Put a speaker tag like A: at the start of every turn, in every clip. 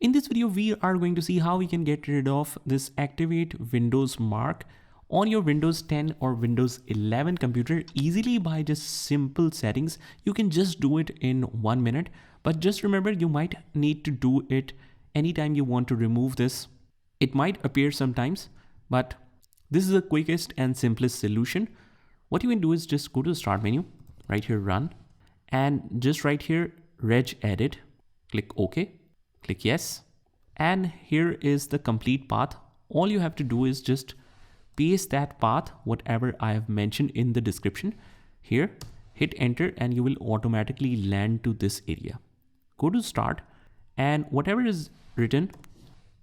A: In this video, we are going to see how we can get rid of this activate Windows mark on your Windows 10 or Windows 11 computer easily by just simple settings. You can just do it in 1 minute, but just remember you might need to do it anytime you want to remove this. It might appear sometimes, but this is the quickest and simplest solution. What you can do is just go to the start menu, right here, run, and just right here, regedit, click OK. Click yes, and here is the complete path. All you have to do is just paste that path, whatever I have mentioned in the description here, hit enter, and you will automatically land to this area. Go to start, and whatever is written,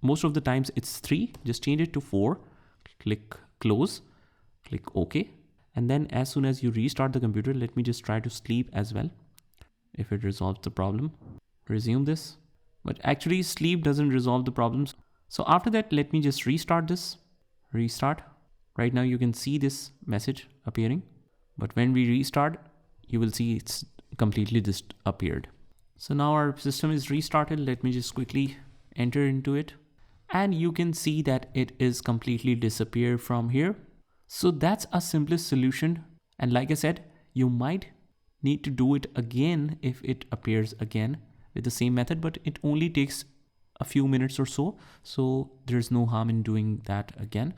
A: most of the times it's 3, just change it to 4, click close, click OK, and then as soon as you restart the computer, let me just try to sleep as well. If it resolves the problem, resume this. But actually sleep doesn't resolve the problems. So after that, let me just restart this, restart. Right now you can see this message appearing, but when we restart, you will see it's completely disappeared. So now our system is restarted. Let me just quickly enter into it, and you can see that it is completely disappeared from here. So that's a simplest solution. And like I said, you might need to do it again if it appears again with the same method, but it only takes a few minutes or so. So there's no harm in doing that again.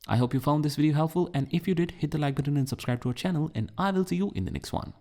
A: I hope you found this video helpful, and if you did, hit the like button and subscribe to our channel, and I will see you in the next one.